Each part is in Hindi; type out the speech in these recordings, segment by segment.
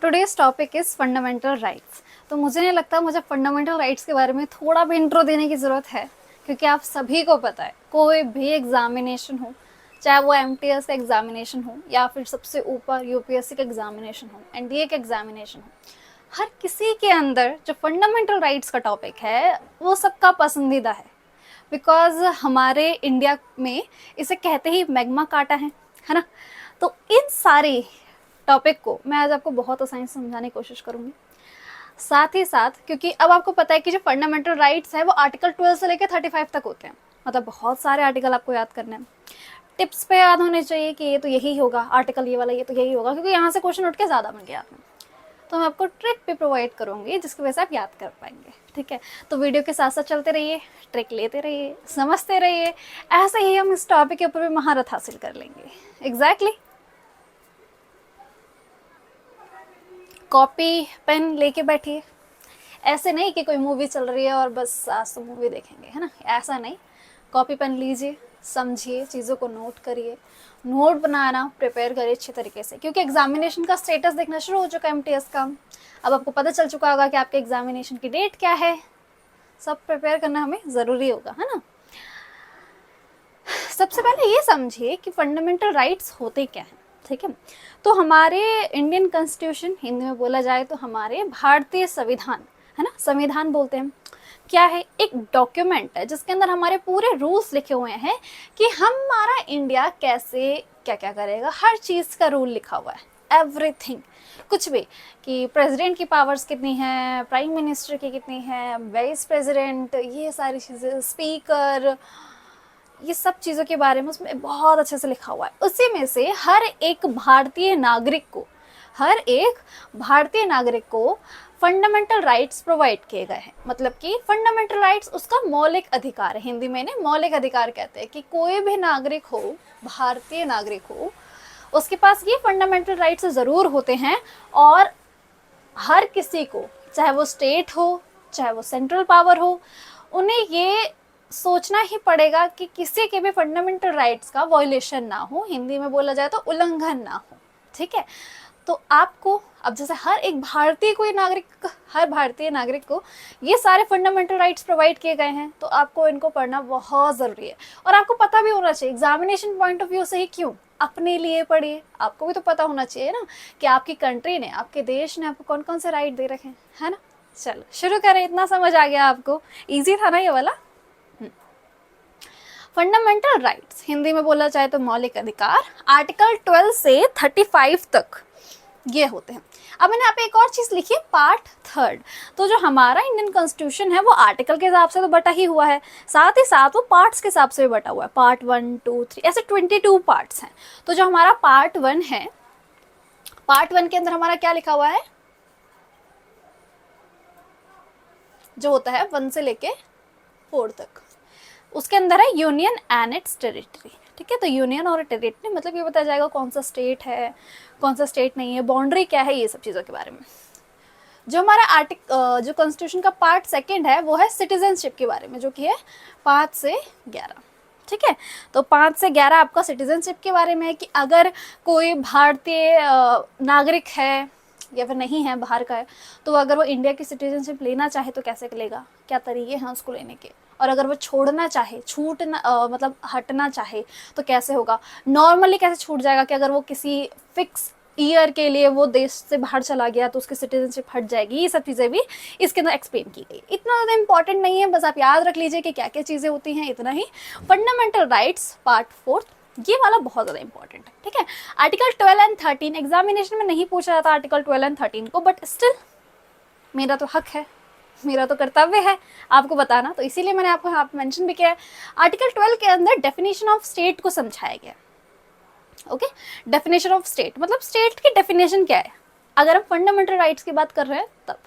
Today's topic is fundamental rights. तो मुझे नहीं लगता मुझे फंडामेंटल राइट्स के बारे में थोड़ा भी इंट्रो देने की ज़रूरत है, क्योंकि आप सभी को पता है कोई भी एग्जामिनेशन हो, चाहे वो एमटीएस का एग्जामिनेशन हो या फिर सबसे ऊपर यूपीएससी का एग्जामिनेशन हो, एनडीए का एग्जामिनेशन हो, हर किसी के अंदर जो फंडामेंटल राइट्स का टॉपिक है वो सबका पसंदीदा है। बिकॉज हमारे इंडिया में इसे कहते ही मैग्मा काटा है ना। तो इन सारे टॉपिक को मैं आज आपको बहुत आसानी से समझाने की कोशिश करूंगी। साथ ही साथ क्योंकि अब आपको पता है कि जो फंडामेंटल राइट्स है वो आर्टिकल 12 से लेकर 35 तक होते हैं, मतलब बहुत सारे आर्टिकल आपको याद करने हैं। टिप्स पे याद होने चाहिए कि ये तो यही होगा, आर्टिकल ये वाला ये तो यही होगा, क्योंकि यहाँ से क्वेश्चन उठ के ज़्यादा बन गया आपने। तो मैं आपको ट्रिक भी प्रोवाइड करूंगी जिसकी वजह से आप याद कर पाएंगे। ठीक है, तो वीडियो के साथ साथ चलते रहिए, ट्रिक लेते रहिए, समझते रहिए। ऐसे ही हम इस टॉपिक के ऊपर भी महारत हासिल कर लेंगे। एग्जैक्टली कॉपी पेन लेके बैठिए। ऐसे नहीं कि कोई मूवी चल रही है और बस आज तो मूवी देखेंगे, है ना, ऐसा नहीं। कॉपी पेन लीजिए, समझिए, चीज़ों को नोट करिए, नोट बनाना प्रिपेयर करिए अच्छे तरीके से, क्योंकि एग्जामिनेशन का स्टेटस देखना शुरू हो चुका है एमटीएस का। अब आपको पता चल चुका होगा कि आपके एग्जामिनेशन की डेट क्या है। सब प्रिपेयर करना हमें ज़रूरी होगा, है ना। सबसे पहले ये समझिए कि फंडामेंटल राइट्स होते क्या हैं। ठीक है, तो हमारे इंडियन कॉन्स्टिट्यूशन, हिंदी में बोला जाए तो हमारे भारतीय संविधान, है ना, संविधान बोलते हैं, क्या है, एक डॉक्यूमेंट है जिसके अंदर हमारे पूरे रूल्स लिखे हुए हैं कि हमारा इंडिया कैसे क्या क्या करेगा। हर चीज़ का रूल लिखा हुआ है, एवरीथिंग, कुछ भी, कि प्रेसिडेंट की पावर्स कितनी हैं, प्राइम मिनिस्टर की कितनी हैं, वाइस प्रेसिडेंट, ये सारी चीज़ें, स्पीकर, ये सब चीज़ों के बारे में उसमें बहुत अच्छे से लिखा हुआ है। उसी में से हर एक भारतीय नागरिक को फंडामेंटल राइट्स प्रोवाइड किए गए हैं। मतलब कि फंडामेंटल राइट्स उसका मौलिक अधिकार है। हिंदी में इन्हें मौलिक अधिकार कहते हैं कि कोई भी नागरिक हो, भारतीय नागरिक हो, उसके पास ये फंडामेंटल राइट्स ज़रूर होते हैं। और हर किसी को, चाहे वो स्टेट हो चाहे वो सेंट्रल पावर हो, उन्हें ये सोचना ही पड़ेगा कि किसी के भी फंडामेंटल राइट्स का वायलेशन ना हो, हिंदी में बोला जाए तो उल्लंघन ना हो। ठीक है, तो आपको अब जैसे हर भारतीय नागरिक को ये सारे फंडामेंटल राइट्स प्रोवाइड किए गए हैं, तो आपको इनको पढ़ना बहुत ज़रूरी है। और आपको पता भी होना चाहिए एग्जामिनेशन पॉइंट ऑफ व्यू से ही, क्यों, अपने लिए पढ़िए। आपको भी तो पता होना चाहिए ना कि आपकी कंट्री ने, आपके देश ने आपको कौन कौन से राइट दे रखे हैं, है ना। चलो शुरू करें, इतना समझ आ गया आपको, ईजी था ना ये वाला। फंडामेंटल राइट्स हिंदी में बोला जाए तो मौलिक अधिकार, आर्टिकल 12 से 35 तक ये होते हैं। अब मैंने यहाँ पे एक और चीज़ लिखी है, पार्ट 3। तो जो हमारा इंडियन कॉन्स्टिट्यूशन है वो आर्टिकल के हिसाब से तो बटा ही हुआ है, साथ ही साथ वो पार्ट्स के हिसाब से भी बटा हुआ है। पार्ट 1, 2, 3 ऐसे 22 पार्ट्स हैं। तो जो हमारा पार्ट 1 है, पार्ट 1 के अंदर हमारा क्या लिखा हुआ है, जो होता है 1 से लेके 4 तक, उसके अंदर है यूनियन एंड इट्स टेरिटरी। ठीक है, तो यूनियन और टेरिटरी मतलब ये बताया जाएगा कौन सा स्टेट है, कौन सा स्टेट नहीं है, बाउंड्री क्या है, ये सब चीज़ों के बारे में। जो हमारा जो कॉन्स्टिट्यूशन का पार्ट 2 है वो है सिटीजनशिप के बारे में, जो कि है 5 से 11। ठीक है, तो 5 से 11 आपका सिटीजनशिप के बारे में है कि अगर कोई भारतीय नागरिक है या फिर नहीं है, बाहर का है, तो अगर वो इंडिया की सिटीजनशिप लेना चाहे तो कैसे लेगा, क्या तरीके हैं उसको लेने के, और अगर वो छोड़ना चाहे, मतलब हटना चाहे तो कैसे होगा। नॉर्मली कैसे छूट जाएगा कि अगर वो किसी फिक्स ईयर के लिए वो देश से बाहर चला गया तो उसकी सिटीजनशिप हट जाएगी। ये सब चीज़ें भी इसके अंदर एक्सप्लेन की गई। इतना ज़्यादा इंपॉर्टेंट नहीं है, बस आप याद रख लीजिए कि क्या क्या चीज़ें होती हैं, इतना ही। फंडामेंटल राइट्स पार्ट 4, ये वाला बहुत ज़्यादा इंपॉर्टेंट है। ठीक है, आर्टिकल 12 एंड 13 एग्जामिनेशन में नहीं पूछा जाता आर्टिकल 12 एंड 13 को, बट स्टिल मेरा तो हक है, मेरा तो कर्तव्य है आपको बताना, तो इसीलिए मैंने आपको यहाँ पे मेंशन भी किया है। आर्टिकल 12 के अंदर डेफिनेशन ऑफ स्टेट को समझाया गया। ओके, डेफिनेशन ऑफ स्टेट मतलब स्टेट की डेफिनेशन क्या है। अगर हम फंडामेंटल राइट्स की बात कर रहे हैं तब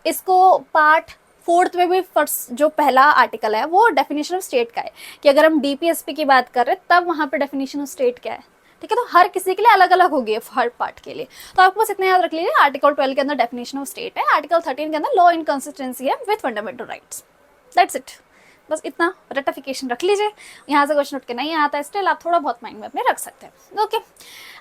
इसको पार्ट 4 में भी फर्स्ट जो पहला आर्टिकल है वो डेफिनेशन ऑफ स्टेट का है, कि अगर हम डीपीएसपी की बात कर रहे हैं तब वहाँ पे डेफिनेशन ऑफ स्टेट क्या है। ठीक है, तो हर किसी के लिए अलग अलग होगी हर पार्ट के लिए, तो आपको बस इतना याद रख लीजिए। आर्टिकल 12 के अंदर डेफिनेशन ऑफ स्टेट है, आर्टिकल 13 के अंदर लॉ एंड कंसिस्टेंसी है with fundamental rights. That's it, बस इतना रेटिफिकेशन रख लीजिए, यहाँ से क्वेश्चन उठ के नहीं आता है, स्टिल आप थोड़ा बहुत माइंड में अपने रख सकते हैं। ओके,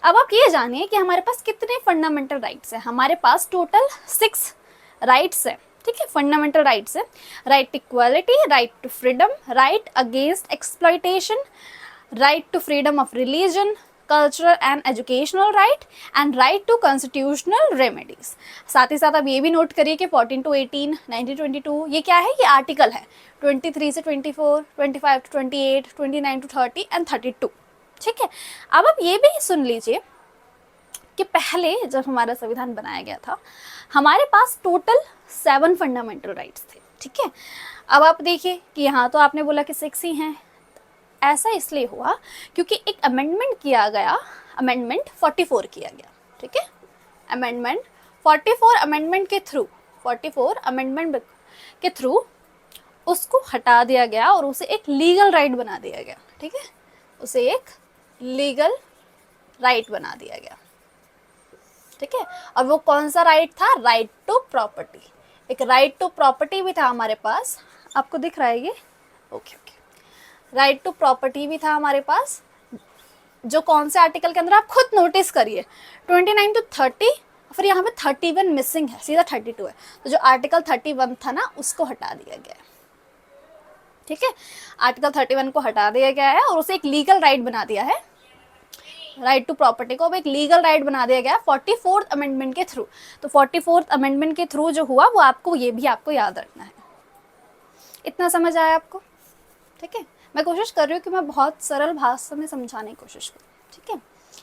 अब आप ये जानिए कि हमारे पास कितने फंडामेंटल राइट्स हैं। हमारे पास टोटल 6 राइट्स है, ठीक है, फंडामेंटल राइट्स है। Right equality, right to freedom, right against exploitation, right to freedom of religion, cultural and educational right and right to constitutional remedies. साथ ही साथ आप ये भी नोट करिए कि 14 to 18, 19 to 22 ये क्या है, ये आर्टिकल है। 23 से 24, 25 to 28, 29 to 30 एंड 32, ठीक है। अब आप ये भी सुन लीजिए कि पहले जब हमारा संविधान बनाया गया था हमारे पास टोटल 7 फंडामेंटल राइट्स थे, ठीक है। अब आप देखिए कि यहाँ तो आपने बोला कि 6 ही हैं, ऐसा इसलिए हुआ क्योंकि एक अमेंडमेंट किया गया, अमेंडमेंट 44 किया गया, ठीक है। अमेंडमेंट 44 अमेंडमेंट के थ्रू, 44 अमेंडमेंट के थ्रू उसको हटा दिया गया और उसे एक लीगल राइट बना दिया गया, ठीक है। उसे एक लीगल राइट बना दिया गया, ठीक है। और वो कौन सा राइट था, राइट टू प्रॉपर्टी। एक राइट टू प्रॉपर्टी भी था हमारे पास, आपको दिख रहा है ये, okay okay. Right to property भी था हमारे पास, जो कौन से आर्टिकल के अंदर आप खुद नोटिस करिए 29 to 30, फिर यहाँ पे 31 मिसिंग है, सीधा 32 है। तो जो आर्टिकल 31 था ना उसको हटा दिया गया है, ठीक है। आर्टिकल 31 को हटा दिया गया है और उसे एक लीगल राइट बना दिया है। राइट टू प्रॉपर्टी को अब एक लीगल राइट बना दिया गया 44th अमेंडमेंट के थ्रू। तो 44th अमेंडमेंट के थ्रू जो हुआ वो आपको, ये भी आपको याद रखना है। इतना समझ आया आपको, ठीक है। मैं कोशिश कर रही हूँ कि मैं बहुत सरल भाषा में समझाने की कोशिश करूँ, ठीक है।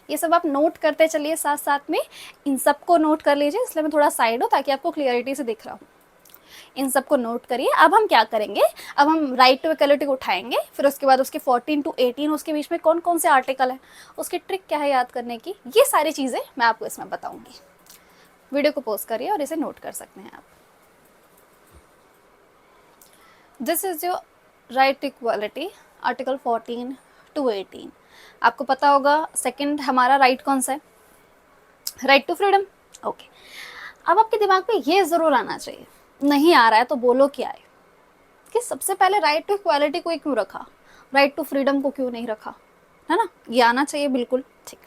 ये सब आप नोट करते चलिए, साथ साथ में इन सबको नोट कर लीजिए, इसलिए मैं थोड़ा साइड हूँ ताकि आपको क्लियरिटी से दिख रहा हूँ। इन सबको नोट करिए। अब हम क्या करेंगे, अब हम राइट टू इक्वलिटी को उठाएंगे, फिर उसके बाद उसके 14 to 18 उसके बीच में कौन कौन से आर्टिकल है, उसकी ट्रिक क्या है याद करने की, ये सारी चीज़ें मैं आपको इसमें बताऊंगी। वीडियो को पॉज करिए और इसे नोट कर सकते हैं आप। This is your right to equality, article 14 to 18। आपको पता होगा सेकंड हमारा राइट कौन सा है, राइट टू फ्रीडम, ओके। अब आपके दिमाग में ये ज़रूर आना चाहिए, नहीं आ रहा है तो बोलो क्या है, कि सबसे पहले राइट टू इक्वालिटी को क्यों रखा, राइट टू फ्रीडम को क्यों नहीं रखा, है ना। ये आना चाहिए बिल्कुल, ठीक।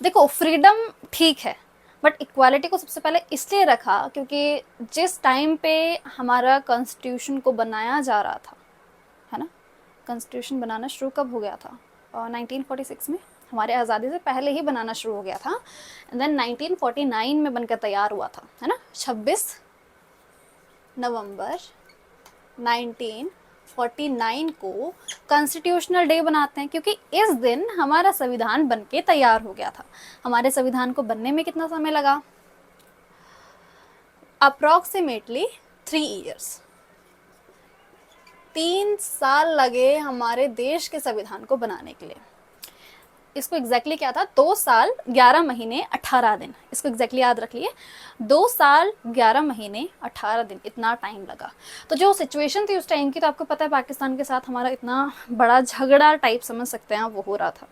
देखो फ्रीडम ठीक है, बट इक्वालिटी को सबसे पहले इसलिए रखा क्योंकि जिस टाइम पे हमारा कॉन्स्टिट्यूशन को बनाया जा रहा था, है ना, कॉन्स्टिट्यूशन बनाना शुरू कब हो गया था, 1946 में, हमारे आज़ादी से पहले ही बनाना शुरू हो गया था। एंड देन 1949 में बनकर तैयार हुआ था, है ना। 26 नवंबर 1949 को कॉन्स्टिट्यूशनल डे बनाते हैं क्योंकि इस दिन हमारा संविधान बनके तैयार हो गया था। हमारे संविधान को बनने में कितना समय लगा, अप्रॉक्सीमेटली 3 years, 3 साल लगे हमारे देश के संविधान को बनाने के लिए। इसको एग्जैक्टली क्या था, 2 साल 11 महीने 18 दिन, इसको एग्जैक्टली याद रख लिए, 2 साल 11 महीने 18 दिन, इतना टाइम लगा। तो जो सिचुएशन थी उस टाइम की, तो आपको पता है पाकिस्तान के साथ हमारा इतना बड़ा झगड़ा टाइप समझ सकते हैं आप, वो हो रहा था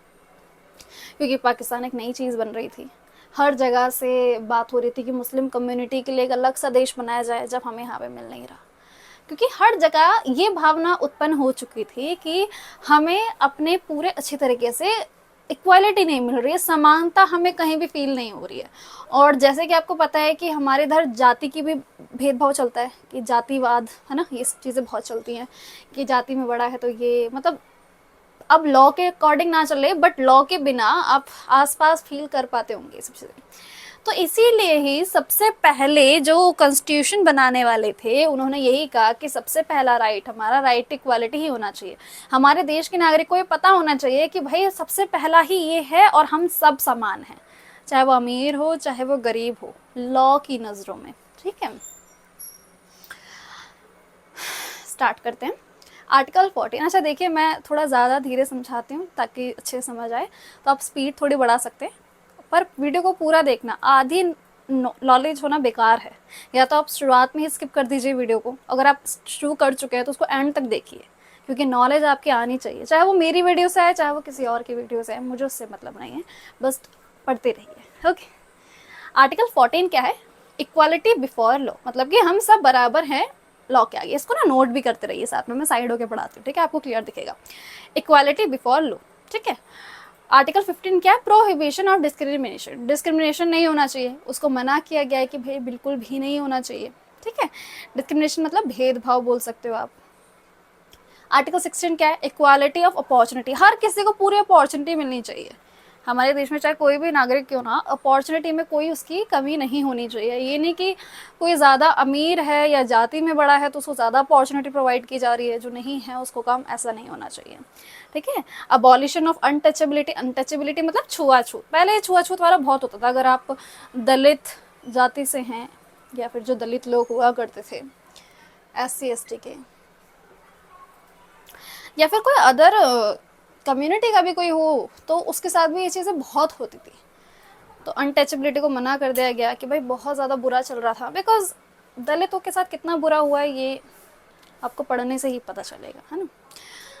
क्योंकि पाकिस्तान एक नई चीज़ बन रही थी। हर जगह से बात हो रही थी कि मुस्लिम कम्युनिटी के लिए एक अलग सा देश बनाया जाए, जब हमें यहाँ पे मिल नहीं रहा, क्योंकि हर जगह ये भावना उत्पन्न हो चुकी थी कि हमें अपने पूरे अच्छी तरीके से इक्वालिटी नहीं मिल रही है, समानता हमें कहीं भी फील नहीं हो रही है। और जैसे कि आपको पता है कि हमारे इधर जाति की भी भेदभाव चलता है, कि जातिवाद, है ना, ये सब चीज़ें बहुत चलती हैं कि जाति में बड़ा है तो ये, मतलब अब लॉ के अकॉर्डिंग ना चले बट लॉ के बिना आप आसपास फील कर पाते होंगे ये सब चीज़ें। तो इसीलिए ही सबसे पहले जो कॉन्स्टिट्यूशन बनाने वाले थे उन्होंने यही कहा कि सबसे पहला राइट हमारा राइट इक्वालिटी ही होना चाहिए। हमारे देश के नागरिक को ये पता होना चाहिए कि भाई सबसे पहला ही ये है और हम सब समान हैं, चाहे वो अमीर हो चाहे वो गरीब हो, लॉ की नज़रों में, ठीक है। स्टार्ट करते हैं आर्टिकल 14। अच्छा देखिए मैं थोड़ा ज़्यादा धीरे समझाती हूँ ताकि अच्छे समझ आए, तो आप स्पीड थोड़ी बढ़ा सकते हैं, पर वीडियो को पूरा देखना, आधी नॉलेज होना बेकार है। या तो आप शुरुआत में ही स्किप कर दीजिए वीडियो को, अगर आप शुरू कर चुके हैं तो उसको एंड तक देखिए, क्योंकि नॉलेज आपकी आनी चाहिए, चाहे वो मेरी वीडियो से आए चाहे वो किसी और की वीडियो से आए, मुझे उससे मतलब नहीं है, बस पढ़ते रहिए, ओके। आर्टिकल 14 क्या है, इक्वालिटी बिफोर लॉ, मतलब कि हम सब बराबर हैं लॉ के आगे, इसको ना नोट भी करते रहिए साथ में, मैं साइड होके पढ़ाती हूँ, ठीक है, आपको क्लियर दिखेगा। इक्वालिटी बिफोर लॉ, ठीक है। आर्टिकल 15 क्या है, प्रोहिबिशन ऑफ डिस्क्रिमिनेशन, डिस्क्रिमिनेशन नहीं होना चाहिए, उसको मना किया गया है कि भाई बिल्कुल भी नहीं होना चाहिए, ठीक है। डिस्क्रिमिनेशन मतलब भेदभाव बोल सकते हो आप। आर्टिकल 16 क्या है, इक्वालिटी ऑफ अपॉर्चुनिटी, हर किसी को पूरी अपॉर्चुनिटी मिलनी चाहिए। हमारे देश में चाहे कोई भी नागरिक क्यों ना, अपॉर्चुनिटी में कोई उसकी कमी नहीं होनी चाहिए। ये नहीं कि कोई ज़्यादा अमीर है या जाति में बड़ा है तो उसको ज़्यादा अपॉर्चुनिटी प्रोवाइड की जा रही है, जो नहीं है उसको कम, ऐसा नहीं होना चाहिए, ठीक है। अबॉलिशन ऑफ अनटचेबिलिटी, अनटचेबिलिटी मतलब छुआछूत, पहले छुआछूत वाला बहुत होता था, अगर आप दलित जाति से हैं या फिर जो दलित लोग हुआ करते थे SC ST के, या फिर कोई अदर कम्युनिटी का भी कोई हो, तो उसके साथ भी ये चीज़ें बहुत होती थी। तो अनटचेबिलिटी को मना कर दिया गया कि भाई बहुत ज़्यादा बुरा चल रहा था, बिकॉज दलितों के साथ कितना बुरा हुआ है ये आपको पढ़ने से ही पता चलेगा, है ना।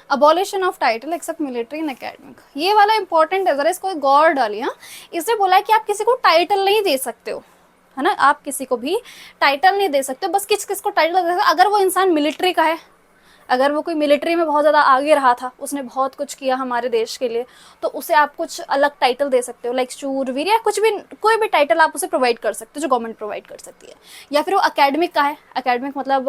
Abolition of title except military and academic, ये वाला इंपॉर्टेंट है, जरा इसको गौर डालिए। हाँ, इसने बोला है कि आप किसी को टाइटल नहीं दे सकते हो, है ना, आप किसी को भी टाइटल नहीं दे सकते हो, बस किस किस को टाइटल दे सकते हो, अगर वो इंसान मिलिट्री का है, अगर वो कोई मिलिट्री में बहुत ज़्यादा आगे रहा था, उसने बहुत कुछ किया हमारे देश के लिए, तो उसे आप कुछ अलग टाइटल दे सकते हो, लाइक शूरवीर या कुछ भी, कोई भी टाइटल आप उसे प्रोवाइड कर सकते हो जो गवर्नमेंट प्रोवाइड कर सकती है। या फिर वो अकेडमिक का है, अकेडमिक मतलब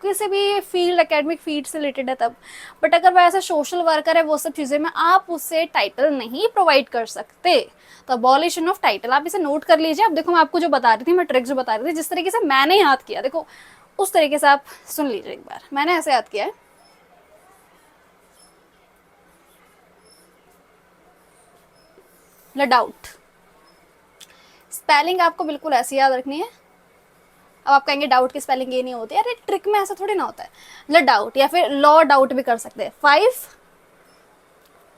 किसी भी फील्ड, अकेडमिक फील्ड से रिलेटेड है तब। बट अगर वो ऐसा सोशल वर्कर है, वो सब चीज़ें में आप उससे टाइटल नहीं प्रोवाइड कर सकते। तो अबॉलिशन ऑफ टाइटल, आप इसे नोट कर लीजिए। अब देखो मैं आपको जो बता रही थी, मैं ट्रिक जो बता रही थी, जिस तरीके से मैंने याद किया, देखो उस तरीके से आप सुन लीजिए एक बार, मैंने ऐसे याद किया है। लडाउट, स्पेलिंग आपको बिल्कुल ऐसी याद रखनी है। अब आप कहेंगे डाउट की स्पेलिंग ये नहीं होती, अरे ट्रिक में ऐसा थोड़ी ना होता है। लडाउट या फिर लॉ डाउट भी कर सकते हैं। 5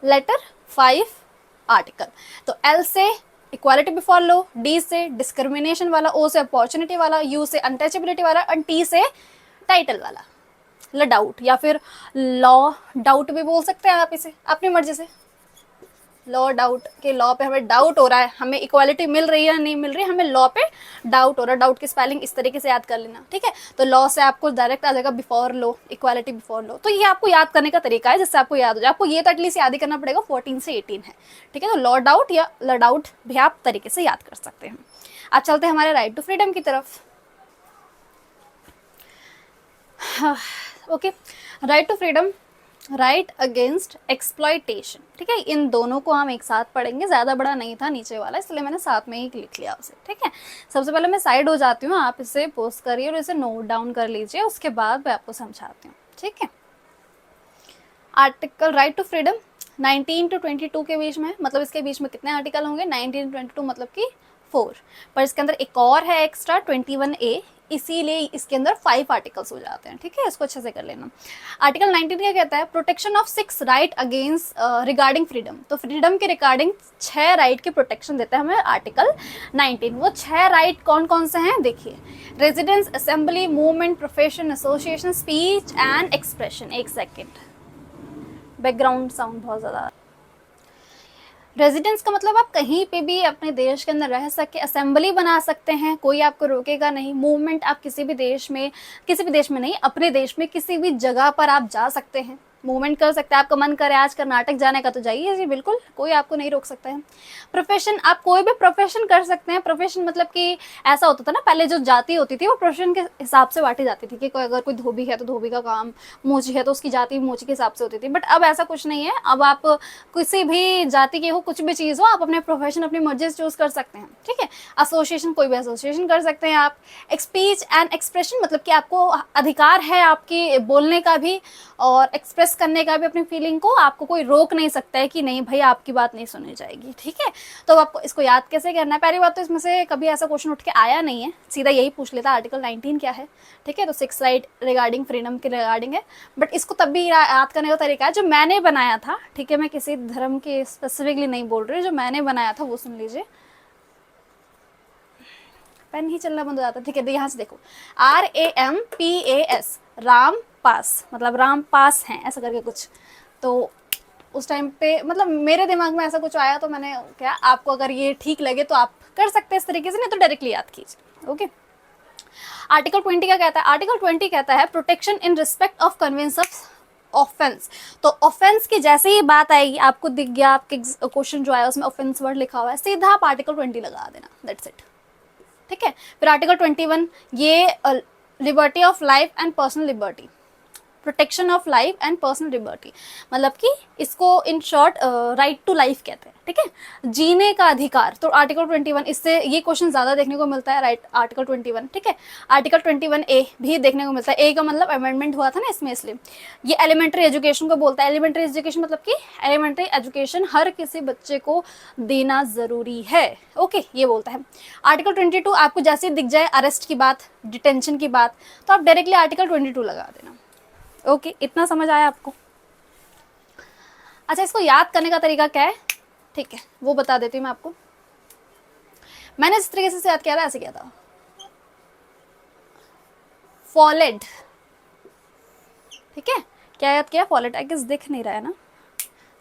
लेटर 5 आर्टिकल, तो L से इक्वालिटी बिफोर लॉ, D से डिस्क्रिमिनेशन वाला, O से अपॉर्चुनिटी वाला, U से अनटचेबिलिटी वाला और T से टाइटल वाला। लडाउट या फिर लॉ डाउट भी बोल सकते हैं आप इसे अपनी मर्जी से। लॉ डाउट के लॉ पे हमें डाउट हो रहा है, हमें इक्वालिटी मिल रही है या नहीं मिल रही है, हमें लॉ पे डाउट हो रहा है। डाउट की स्पेलिंग इस तरीके से याद कर लेना, ठीक है। तो लॉ से आपको डायरेक्ट आ जाएगा before law, equality before law. तो ये आपको याद करने का तरीका है जिससे आपको याद हो जाए। आपको ये तो एटलीस्ट याद ही करना पड़ेगा, 14 से 18 है, ठीक है। तो लॉ डाउट या ल डाउट भी आप तरीके से याद कर सकते हैं। आप चलते हैं हमारे राइट टू फ्रीडम की तरफ। Okay, right to freedom, right against exploitation, ठीक है। इन दोनों को हम एक साथ पढ़ेंगे, ज़्यादा बड़ा नहीं था नीचे वाला, इसलिए मैंने साथ में ही लिख लिया उसे, ठीक है। सबसे पहले मैं साइड हो जाती हूँ, आप इसे पोस्ट करिए और इसे नोट डाउन कर लीजिए, उसके बाद मैं आपको समझाती हूँ, ठीक है। Article right to freedom 19 to 22 के बीच में, मतलब इसके बीच में कितने आर्टिकल होंगे, 19 to 22 मतलब कि 4, पर इसके अंदर एक और है एक्स्ट्रा 21A, इसीलिए इसके अंदर 5 आर्टिकल्स हो जाते हैं, ठीक है। इसको अच्छे से कर लेना। आर्टिकल 19 क्या कहता है, protection of 6 right against regarding freedom, तो फ्रीडम के रिगार्डिंग 6 राइट की प्रोटेक्शन देता है हमें आर्टिकल 19। वो 6 राइट कौन कौन से हैं देखिए, residence, assembly, movement, profession, association, speech and expression. एक सेकेंड, बैकग्राउंड साउंड बहुत ज़्यादा। रेजिडेंस का मतलब आप कहीं पे भी अपने देश के अंदर रह सके, असेंबली बना सकते हैं, कोई आपको रोकेगा नहीं। मूवमेंट, आप किसी भी देश में नहीं, अपने देश में किसी भी जगह पर आप जा सकते हैं, मूवमेंट कर सकते हैं। आपका मन करे आज कर्नाटक जाने का तो जाइए जी, बिल्कुल कोई आपको नहीं रोक सकता है। प्रोफेशन, आप कोई भी प्रोफेशन कर सकते हैं। प्रोफेशन मतलब कि ऐसा होता था ना, पहले जो जाति होती थी वो प्रोफेशन के हिसाब से बांटी जाती थी कि कोई अगर कोई धोबी है तो धोबी का काम, मोची है तो उसकी जाति मोची के हिसाब से होती थी। बट अब ऐसा कुछ नहीं है, अब आप किसी भी जाति के हो, कुछ भी चीज़ हो, आप अपने प्रोफेशन अपनी मर्जी से चूज कर सकते हैं, ठीक है। एसोसिएशन, कोई भी एसोसिएशन कर सकते हैं आप। स्पीच एंड एक्सप्रेशन मतलब कि आपको अधिकार है आपकी बोलने का भी और एक्सप्रेस करने का भी अपनी फीलिंग को, आपको कोई रोक नहीं सकता है कि नहीं भाई आपकी बात नहीं सुनी जाएगी, ठीक है। तो आपको इसको याद कैसे करना है, पहली बात तो इसमें से कभी ऐसा क्वेश्चन उठ के आया नहीं है, सीधा यही पूछ लेता आर्टिकल 19 क्या है, ठीक है। तो 6 राइट रिगार्डिंग फ्रीडम के रिगार्डिंग है, बट इसको तब भी याद करने का तरीका है जो मैंने बनाया था, ठीक है। मैं किसी धर्म के स्पेसिफिकली नहीं बोल रही, जो मैंने बनाया था वो सुन लीजिए। पेन ही चलना बंद हो जाता है, ठीक है। तो यहाँ से देखो, RAMPAS, राम पास, मतलब राम पास हैं ऐसा करके कुछ। तो उस टाइम पे मतलब मेरे दिमाग में ऐसा कुछ आया, तो मैंने क्या, आपको अगर ये ठीक लगे तो आप कर सकते हैं इस तरीके से, नहीं तो डायरेक्टली याद कीजिए, ओके। आर्टिकल 20 क्या कहता है? आर्टिकल 20 कहता है protection in respect of conviction of offence. तो ऑफेंस की जैसे ही बात आएगी, आपको दिख गया आपके क्वेश्चन जो आया उसमें ऑफेंस वर्ड लिखा हुआ है, सीधा आप आर्टिकल 20 लगा देना, दैट्स इट। ठीक है। फिर आर्टिकल 21 ये liberty of life and personal liberty, protection of life and personal liberty, मतलब कि इसको in short right to life कहते हैं। ठीक है, जीने का अधिकार। तो आर्टिकल 21, इससे ये क्वेश्चन ज्यादा देखने को मिलता है, राइट, आर्टिकल 21। ठीक है, आर्टिकल 21A भी देखने को मिलता है। ए का मतलब अमेंडमेंट हुआ था ना इसमें, इसलिए ये एलिमेंट्री एजुकेशन को बोलता है। एलिमेंट्री एजुकेशन मतलब कि एलिमेंट्री एजुकेशन हर किसी बच्चे को देना जरूरी है। ओके, ये बोलता है। आर्टिकल 22 आपको जैसे ही दिख जाए अरेस्ट की बात, डिटेंशन की बात, तो आप डायरेक्टली आर्टिकल 22 लगा देना। ओके, इतना समझ आया आपको? अच्छा, इसको याद करने का तरीका क्या है? ठीक है, वो बता देती हूँ मैं आपको। मैंने इस तरीके से याद किया था, ऐसे किया था, फॉलेड। ठीक है, क्या याद किया? फॉलेड। आई गेस दिख नहीं रहा है ना,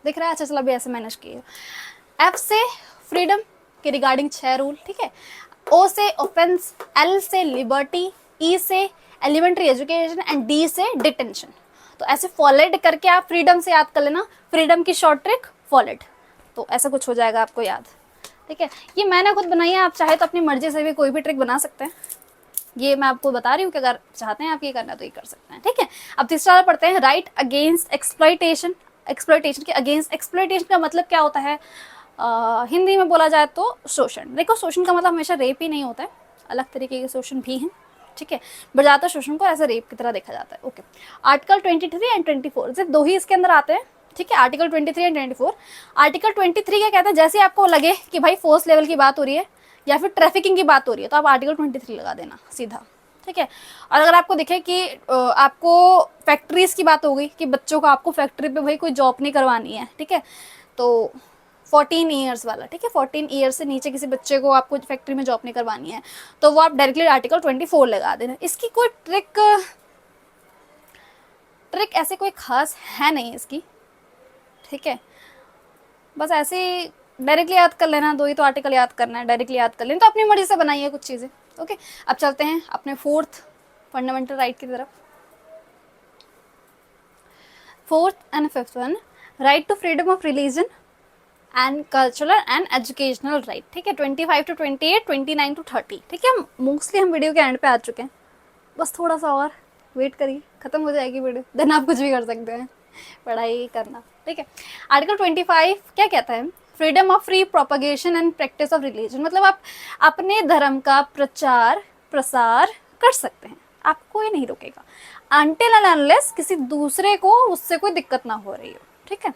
दिख रहा है? अच्छा, चलो अभी ऐसे मैनेज किए। एफ से फ्रीडम के रिगार्डिंग 6 रूल। ठीक है, ओ से ऑफेंस, एल से लिबर्टी, ई से एलिमेंट्री एजुकेशन एंड डी से डिटेंशन। तो ऐसे फॉलेड करके आप फ्रीडम से याद कर लेना, फ्रीडम की शॉर्ट ट्रिक फॉलेड, तो ऐसा कुछ हो जाएगा आपको याद। ठीक है, ये मैंने खुद बनाई है, आप चाहे तो अपनी मर्जी से भी कोई भी ट्रिक बना सकते हैं। ये मैं आपको बता रही हूँ कि अगर चाहते हैं आप ये करना तो ये कर सकते हैं। ठीक है, अब तीसरा पढ़ते हैं, राइट अगेंस्ट एक्सप्लॉयटेशन। एक्सप्लॉयटेशन के अगेंस्ट, एक्सप्लॉयटेशन का मतलब क्या होता है? हिंदी में बोला जाए तो शोषण। देखो, शोषण का मतलब हमेशा रेप ही नहीं होता है, अलग तरीके के शोषण भी हैं। ठीक है, बट ज्यादातर शोषण को ऐसे रेप की तरह देखा जाता है। ओके, आर्टिकल 23 एंड 24 सिर्फ 2 ही इसके अंदर आते हैं। ठीक है, आर्टिकल 23 एंड 24। आर्टिकल 23 क्या कहता है? जैसे आपको लगे कि भाई फोर्स लेवल की बात हो रही है या फिर ट्रैफिकिंग की बात हो रही है, तो आप आर्टिकल 23 लगा देना सीधा। ठीक है, और अगर आपको दिखे कि आपको फैक्ट्रीज की बात हो गई कि बच्चों को आपको फैक्ट्री पे भाई कोई जॉब नहीं करवानी है, ठीक है, तो 14 ईयर्स वाला, ठीक है, 14 ईयर्स से नीचे किसी बच्चे को आपको फैक्ट्री में जॉब नहीं करवानी है, तो वो आप डायरेक्टली आर्टिकल 24 लगा देना। इसकी कोई ट्रिक ऐसे कोई खास है नहीं इसकी। ठीक है, बस ऐसे डायरेक्टली याद कर लेना, 2 ही तो आर्टिकल याद करना है, डायरेक्टली याद कर लेना, तो अपनी मर्जी से बनाइए कुछ चीज़ें। ओके, अब चलते हैं अपने 4th फंडामेंटल राइट की तरफ। 4th and 5th one, right to freedom of religion and cultural and educational right. ठीक है, 25 to 28, 29 to 30। ठीक है, मोस्टली हम वीडियो के एंड पे आ चुके हैं, बस थोड़ा सा और वेट करिए, खत्म हो जाएगी वीडियो, देन आप कुछ भी कर सकते हैं, पढ़ाई करना। ठीक है, आर्टिकल 25 क्या कहता है? Freedom of free propagation and practice of religion, मतलब आप अपने धर्म का प्रचार प्रसार कर सकते हैं, आपको ये नहीं रोकेगा अनटिल एंड अनलेस किसी दूसरे को उससे कोई दिक्कत ना हो रही हो। ठीक है,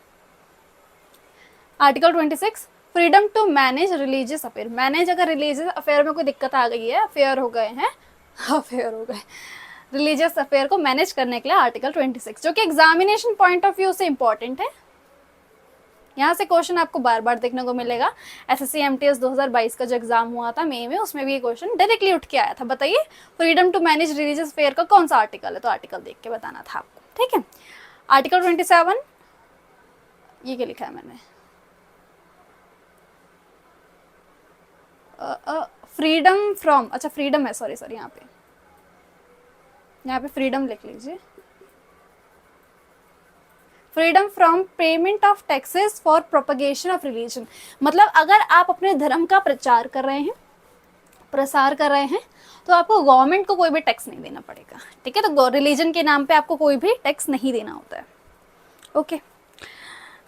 article 26, freedom to manage religious affair. Manage, अगर रिलीजियस अफेयर में कोई दिक्कत आ गई है, अफेयर हो गए हैं, अफेयर हो गए, रिलीजियस अफेयर को मैनेज करने के लिए आर्टिकल 26, जो कि एग्जामिनेशन पॉइंट ऑफ व्यू से इंपॉर्टेंट है। यहाँ से क्वेश्चन आपको बार बार देखने को मिलेगा। एसएससी एमटीएस 2022 का जो एग्जाम हुआ था मई में, उसमें भी ये क्वेश्चन डायरेक्टली उठ के आया था। बताइए, freedom to manage religious affair का कौन सा आर्टिकल है? तो आर्टिकल देख के बताना था आपको। ठीक है, आर्टिकल 27, ये क्या लिखा है मैंने? फ्रीडम फ्रॉम, अच्छा फ्रीडम है, सॉरी यहाँ पे फ्रीडम लिख लीजिए। Freedom from payment of taxes for propagation of religion, मतलब अगर आप अपने धर्म का प्रचार कर रहे हैं, प्रसार कर रहे हैं, तो आपको गवर्नमेंट को कोई भी टैक्स नहीं देना पड़ेगा। ठीक है, तो रिलीजन के नाम पे आपको कोई भी टैक्स नहीं देना होता है। ओके,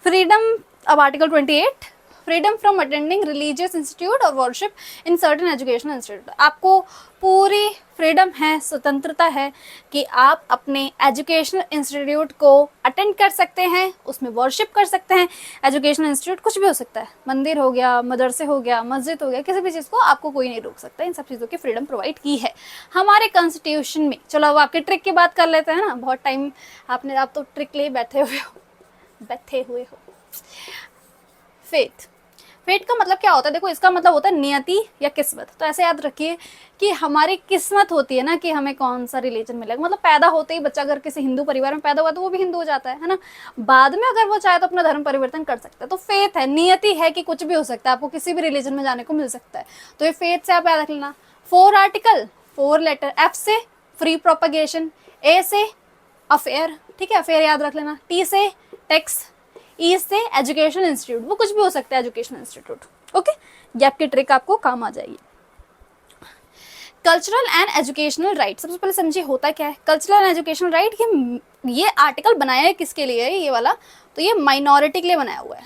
फ्रीडम, अब article 28, freedom from attending religious institute और worship in certain educational institute, आपको पूरी फ्रीडम है, स्वतंत्रता है कि आप अपने एजुकेशनल इंस्टीट्यूट को अटेंड कर सकते हैं, उसमें वर्शिप कर सकते हैं। एजुकेशनल इंस्टीट्यूट कुछ भी हो सकता है, मंदिर हो गया, मदरसे हो गया, मस्जिद हो गया, किसी भी चीज़ को आपको कोई नहीं रोक सकता। इन सब चीज़ों की फ्रीडम प्रोवाइड की है हमारे कॉन्स्टिट्यूशन में। चलो अब आपके ट्रिक की बात कर लेते हैं ना, बहुत टाइम आप तो ट्रिक लिए बैठे हुए हो। फेथ, फेट का मतलब क्या होता है? देखो, इसका मतलब होता है नियति या किस्मत। तो ऐसे याद रखिए कि हमारी किस्मत होती है ना कि हमें कौन सा रिलीजन मिलेगा। मतलब पैदा होते ही बच्चा अगर किसी हिंदू परिवार में पैदा हुआ तो वो भी हिंदू हो जाता है ना, बाद में अगर वो चाहे तो अपना धर्म परिवर्तन कर सकता है। तो फेथ है, नियति है कि कुछ भी हो सकता है, आपको किसी भी रिलीजन में जाने को मिल सकता है। तो ये फेथ से आप याद रख लेना। 4 आर्टिकल 4 लेटर, F से फ्री प्रोपगेशन, A से अफेयर, ठीक है, अफेयर याद रख लेना, T से टैक्स, E से एजुकेशन इंस्टीट्यूट, वो कुछ भी हो सकता है एजुकेशन इंस्टीट्यूट, ओके, ये आपकी ट्रिक आपको काम आ जाएगी। कल्चरल एंड एजुकेशनल राइट, सबसे पहले समझिए होता क्या है कल्चरल एंड एजुकेशनल राइट। ये आर्टिकल बनाया है किसके लिए है ये वाला, तो ये माइनॉरिटी के लिए बनाया हुआ है।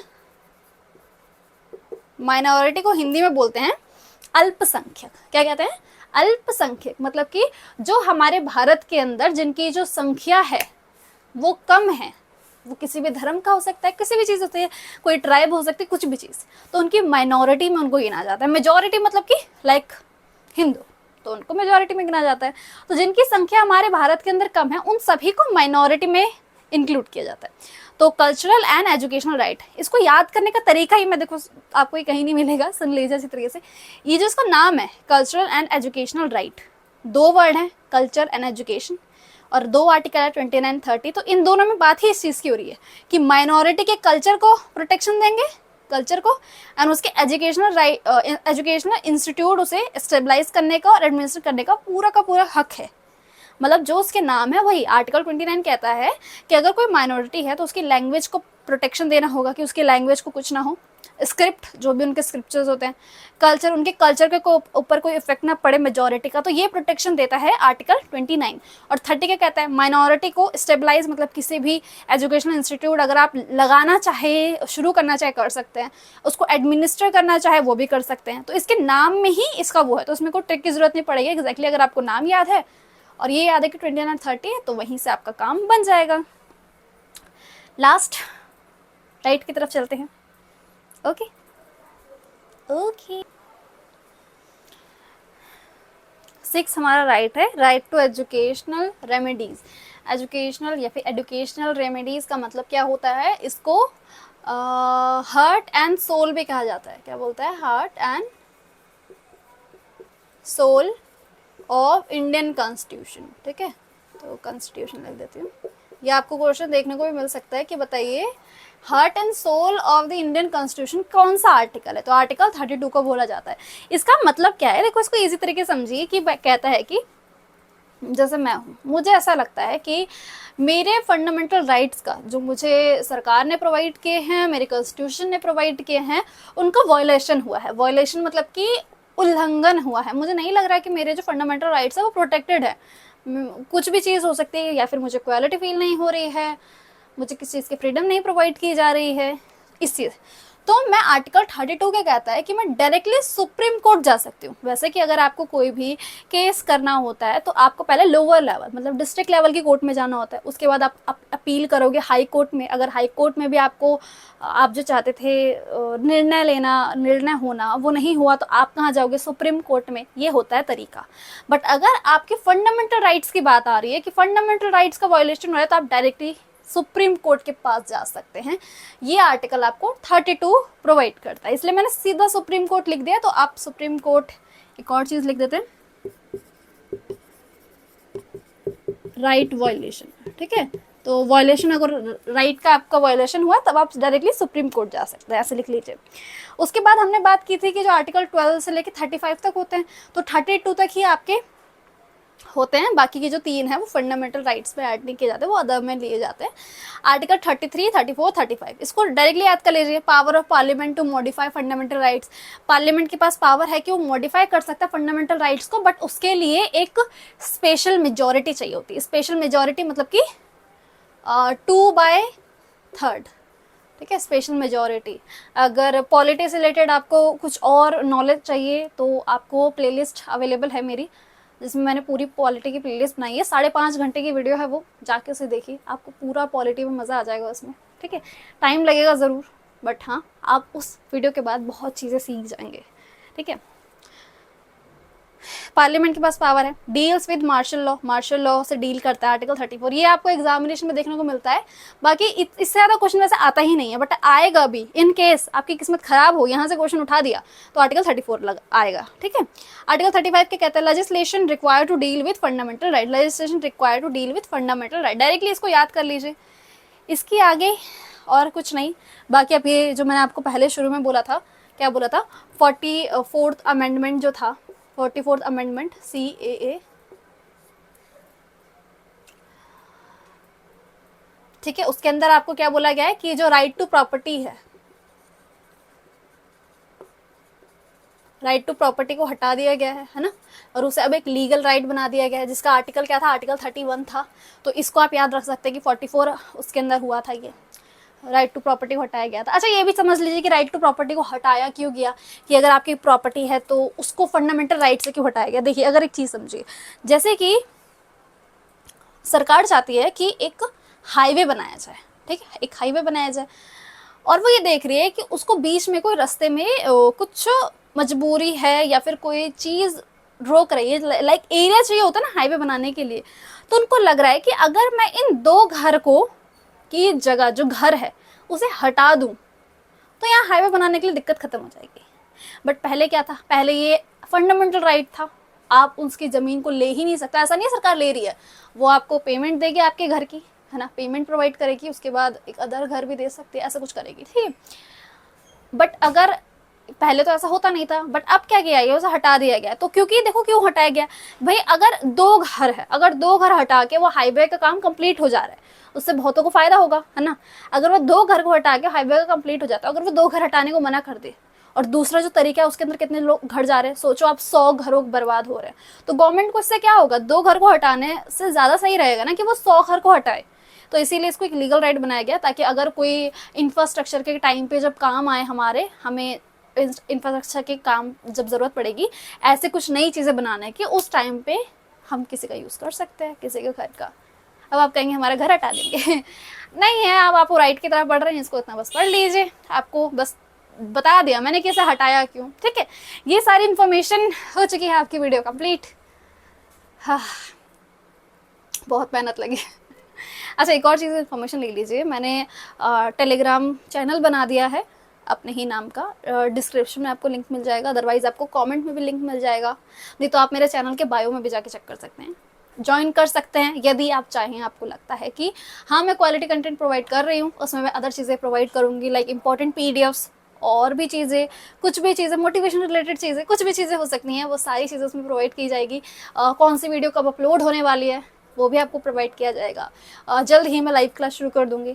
माइनॉरिटी को हिंदी में बोलते हैं अल्पसंख्यक। क्या कहते हैं? अल्पसंख्यक, मतलब कि जो हमारे भारत के अंदर जिनकी जो संख्या है वो कम है, वो किसी भी धर्म का हो सकता है, किसी भी चीज़ होती है, कोई ट्राइब हो सकती है, कुछ भी चीज़, तो उनकी माइनॉरिटी में उनको गिना जाता है। मेजॉरिटी मतलब कि लाइक हिंदू, तो उनको मेजॉरिटी में गिना जाता है। तो जिनकी संख्या हमारे भारत के अंदर कम है उन सभी को माइनॉरिटी में इंक्लूड किया जाता है। तो कल्चरल एंड एजुकेशनल राइट, इसको याद करने का तरीका ही मैं देखो आपको ये कहीं नहीं मिलेगा, सुन लीजिए अच्छी तरीके से। ये जो इसका नाम है cultural and educational right, 2 word हैं कल्चर एंड एजुकेशन, और 2 आर्टिकल है 29, 30। तो इन दोनों में बात ही इस चीज़ की हो रही है कि माइनॉरिटी के कल्चर को प्रोटेक्शन देंगे, कल्चर को, एंड उसके एजुकेशनल राइट, एजुकेशनल इंस्टीट्यूट उसे स्टेबलाइज करने का और एडमिनिस्टर करने का पूरा हक है। मतलब जो उसके नाम है वही आर्टिकल 29 कहता है कि अगर कोई माइनॉरिटी है तो उसकी लैंग्वेज को प्रोटेक्शन देना होगा, कि उसकी लैंग्वेज को कुछ ना हो, स्क्रिप्ट जो भी उनके स्क्रिप्चर्स होते हैं, कल्चर, उनके कल्चर के ऊपर कोई इफेक्ट ना पड़े मेजॉरिटी का, तो ये प्रोटेक्शन देता है आर्टिकल 29। और 30 क्या कहता है? माइनॉरिटी को स्टेबलाइज, मतलब किसी भी एजुकेशनल इंस्टीट्यूट अगर आप लगाना चाहे, शुरू करना चाहे कर सकते हैं, उसको एडमिनिस्टर करना चाहे वो भी कर सकते हैं। तो इसके नाम में ही इसका वो है, तो उसमें कोई ट्रिक की जरूरत नहीं पड़ेगी। एग्जैक्टली अगर आपको नाम याद है और ये याद है कि 29 और 30 है, तो वहीं से आपका काम बन जाएगा। लास्ट राइट की तरफ चलते हैं। ओके ओके 6 हमारा राइट है, right to educational remedies. Educational या फिर एडुकेशनल रेमेडीज का मतलब क्या होता है? इसको हार्ट एंड सोल भी कहा जाता है। क्या बोलता है? Heart and soul of Indian constitution. ठीक है, तो कॉन्स्टिट्यूशन लिख देती हूँ। ये आपको क्वेश्चन देखने को भी मिल सकता है कि बताइए heart and soul of the Indian constitution कौन सा आर्टिकल है? तो आर्टिकल 32 को बोला जाता है। इसका मतलब क्या है? देखो, इसको इजी तरीके से समझिए कि कहता है कि जैसे मैं हूँ, मुझे ऐसा लगता है कि मेरे फंडामेंटल राइट्स का जो मुझे सरकार ने प्रोवाइड किए हैं, मेरे कॉन्स्टिट्यूशन ने प्रोवाइड किए हैं, उनका वायलेशन हुआ है। वायलेशन मतलब कि उल्लंघन हुआ है। मुझे नहीं लग रहा है कि मेरे जो फंडामेंटल राइट्स है वो प्रोटेक्टेड है। कुछ भी चीज़ हो सकती है, या फिर मुझे इक्वालिटी फील नहीं हो रही है, मुझे किसी चीज़ की फ्रीडम नहीं प्रोवाइड की जा रही है, इस चीज़। तो मैं आर्टिकल 32 के कहता है कि मैं डायरेक्टली सुप्रीम कोर्ट जा सकती हूँ। वैसे कि अगर आपको कोई भी केस करना होता है तो आपको पहले लोअर लेवल, मतलब डिस्ट्रिक्ट लेवल की कोर्ट में जाना होता है, उसके बाद आप अपील करोगे हाई कोर्ट में। अगर हाई कोर्ट में भी आपको, आप जो चाहते थे निर्णय होना वो नहीं हुआ, तो आप कहाँ जाओगे? सुप्रीम कोर्ट में। ये होता है तरीका। बट अगर आपके फंडामेंटल राइट्स की बात आ रही है कि फंडामेंटल राइट्स का वायलेशन हो रहा है, तो आप डायरेक्टली सुप्रीम कोर्ट के पास जा सकते हैं। ये आर्टिकल आपको 32 प्रोवाइड करता है, इसलिए मैंने सीधा सुप्रीम कोर्ट लिख दिया। तो आप सुप्रीम कोर्ट, एक और चीज लिख देते हैं, राइट वायलेशन। ठीक है, तो वायलेशन, अगर राइट का आपका वायलेशन हुआ तब आप डायरेक्टली सुप्रीम कोर्ट जा सकते हैं, ऐसे लिख लीजिए। उसके बाद हमने बात की थी कि जो आर्टिकल 12 से लेकर 35 तक होते हैं, तो 32 तक ही आपके होते हैं। बाकी के जो 3 है वो फंडामेंटल राइट्स में ऐड नहीं किए जाते, वो अदर में लिए जाते हैं। आर्टिकल 33, 34, 35 इसको डायरेक्टली याद कर लीजिए। Power of parliament to modify fundamental rights. Parliament के पास पावर है कि वो मॉडिफाई कर सकता है फंडामेंटल राइट्स को, बट उसके लिए एक स्पेशल मेजोरिटी चाहिए होती है। स्पेशल मेजोरिटी मतलब कि 2/3। ठीक है, स्पेशल मेजोरिटी। अगर पॉलिटी से रिलेटेड आपको कुछ और नॉलेज चाहिए तो आपको प्लेलिस्ट अवेलेबल है मेरी, जिसमें मैंने पूरी पॉलिटी की प्लेलिस्ट बनाई है। 5.5 घंटे की वीडियो है, वो जाके उसे देखिए, आपको पूरा पॉलिटी में मज़ा आ जाएगा उसमें। ठीक है, टाइम लगेगा ज़रूर, बट हाँ, आप उस वीडियो के बाद बहुत चीज़ें सीख जाएंगे। ठीक है, पार्लियामेंट के पास पावर है, डील्स विद मार्शल लॉ से डील करता है आर्टिकल 34। ये आपको एग्जामिनेशन में देखने को मिलता है। बाकी इससे ज़्यादा क्वेश्चन वैसे आता ही नहीं है, बट आएगा भी। इन केस आपकी किस्मत खराब हो, यहाँ से क्वेश्चन उठा दिया, तो आर्टिकल 34 आएगा। ठीक है, आर्टिकल 35 के कहता है legislation required to deal with fundamental right. Legislation required to deal with fundamental right, directly इसको याद कर लीजिए। इसकी आगे और कुछ नहीं। बाकी अब ये जो मैंने आपको पहले शुरू में बोला था, क्या बोला था, 44th अमेंडमेंट जो था, 44th अमेंडमेंट CAA, ठीक है। उसके अंदर आपको क्या बोला गया है कि जो राइट टू प्रॉपर्टी है, राइट टू प्रॉपर्टी को हटा दिया गया है ना, और उसे अब एक लीगल राइट बना दिया गया है, जिसका आर्टिकल क्या था, आर्टिकल 31 था। तो इसको आप याद रख सकते हैं कि 44 उसके अंदर हुआ था, ये राइट टू प्रॉपर्टी को हटाया गया था। अच्छा, ये भी समझ लीजिए कि राइट टू प्रॉपर्टी को हटाया क्यों गया, कि अगर आपकी प्रॉपर्टी है तो उसको फंडामेंटल राइट से क्यों हटाया गया। देखिए, अगर एक चीज़ समझिए, जैसे कि सरकार चाहती है कि एक हाईवे बनाया जाए, ठीक है, एक हाईवे बनाया जाए, और वो ये देख रही है कि उसको बीच में कोई रास्ते में कुछ मजबूरी है या फिर कोई चीज़ रोक रही है, लाइक एरिया चाहिए होता है ना हाईवे बनाने के लिए। तो उनको लग रहा है कि अगर मैं इन दो घर को की जगह जो घर है उसे हटा दूं तो यहाँ हाईवे बनाने के लिए दिक्कत खत्म हो जाएगी। बट पहले क्या था, पहले ये फंडामेंटल राइट था, आप उसकी ज़मीन को ले ही नहीं सकते। ऐसा नहीं है सरकार ले रही है, वो आपको पेमेंट देगी आपके घर की, है ना, पेमेंट प्रोवाइड करेगी, उसके बाद एक अदर घर भी दे सकती है, ऐसा कुछ करेगी, ठीक है। बट अगर पहले तो ऐसा होता नहीं था, बट अब क्या किया है, उसे हटा दिया गया। तो क्योंकि देखो क्यों हटाया गया भाई, अगर दो घर है, अगर दो घर हटा के वो हाईवे का काम कंप्लीट हो जा रहा है, उससे बहुतों को फायदा होगा, है ना। अगर वो दो घर को हटा के हाईवे का कंप्लीट हो जाता है, अगर वो दो घर हटाने को मना कर दे, और दूसरा जो तरीका है उसके अंदर कितने लोग घर जा रहे हैं, सोचो आप, 100 घरों बर्बाद हो रहे हैं। तो गवर्नमेंट को इससे क्या होगा, दो घर को हटाने से ज़्यादा सही रहेगा ना कि वो 100 घर को हटाए। तो इसीलिए इसको एक लीगल राइट बनाया गया, ताकि अगर कोई इंफ्रास्ट्रक्चर के टाइम पे जब काम आए, हमें इंफ्रास्ट्रक्चर के काम जब ज़रूरत पड़ेगी, ऐसे कुछ नई चीज़ें बनाने की, उस टाइम पे हम किसी का यूज़ कर सकते हैं, किसी के घर का। अब आप कहेंगे हमारा घर हटा देंगे नहीं है, अब आप राइट की तरफ बढ़ रहे हैं, इसको इतना बस पढ़ लीजिए, आपको बस बता दिया मैंने कि इसे हटाया क्यों, ठीक है। ये सारी इन्फॉर्मेशन हो चुकी है आपकी वीडियो कंप्लीट। हाँ, बहुत मेहनत लगी अच्छा, एक और चीज़ इन्फॉर्मेशन ले लीजिए, मैंने टेलीग्राम चैनल बना दिया है अपने ही नाम का, डिस्क्रिप्शन में आपको लिंक मिल जाएगा, अदरवाइज़ आपको कमेंट में भी लिंक मिल जाएगा, नहीं तो आप मेरे चैनल के बायो में भी जाके चेक कर सकते हैं, ज्वाइन कर सकते हैं यदि आप चाहें। आपको लगता है कि हाँ, मैं क्वालिटी कंटेंट प्रोवाइड कर रही हूँ, उसमें मैं अदर चीज़ें प्रोवाइड करूँगी, लाइक इंपॉर्टेंट PDFs और भी चीज़ें, कुछ भी चीज़ें, मोटिवेशन रिलेटेड चीज़ें, कुछ भी चीज़ें हो सकती हैं, वो सारी चीज़ें उसमें प्रोवाइड की जाएगी। कौन सी वीडियो कब अपलोड होने वाली है वो भी आपको प्रोवाइड किया जाएगा। जल्द ही मैं लाइव क्लास शुरू कर दूँगी,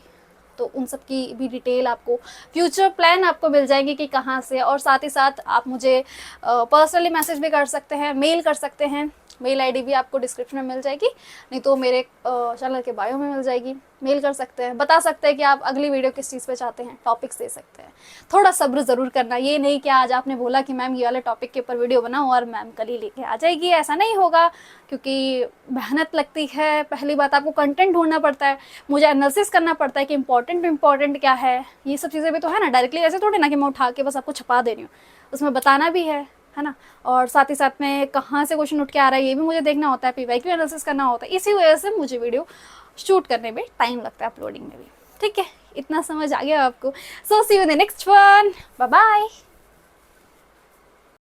तो उन सब की भी डिटेल आपको, फ्यूचर प्लान आपको मिल जाएंगे कि कहाँ से। और साथ ही साथ आप मुझे पर्सनली मैसेज भी कर सकते हैं, मेल कर सकते हैं, मेल आईडी भी आपको डिस्क्रिप्शन में मिल जाएगी, नहीं तो मेरे चैनल के बायो में मिल जाएगी। मेल कर सकते हैं, बता सकते हैं कि आप अगली वीडियो किस चीज़ पे चाहते हैं, टॉपिक्स दे सकते हैं। थोड़ा सब्र ज़रूर करना, ये नहीं कि आज आपने बोला कि मैम ये वाले टॉपिक के ऊपर वीडियो बनाओ और मैम कल ही लेके आ जाएगी, ऐसा नहीं होगा, क्योंकि मेहनत लगती है। पहली बात, आपको कंटेंट ढूंढना पड़ता है, मुझे एनालिसिस करना पड़ता है कि इंपॉर्टेंट क्या है, ये सब चीज़ें भी तो है ना। डायरेक्टली ऐसे थोड़ी ना कि मैं उठा के बस आपको छपा दे रही हूँ, उसमें बताना भी है ना। और साथ ही साथ में कहाँ से क्वेश्चन उठ के आ रहा है ये भी मुझे देखना होता है, PYQ एनालिसिस करना होता है। इसी वजह से मुझे वीडियो शूट करने में टाइम लगता है, अपलोडिंग में भी, ठीक है। इतना समझ आ गया आपको। So see you in the next one, bye bye.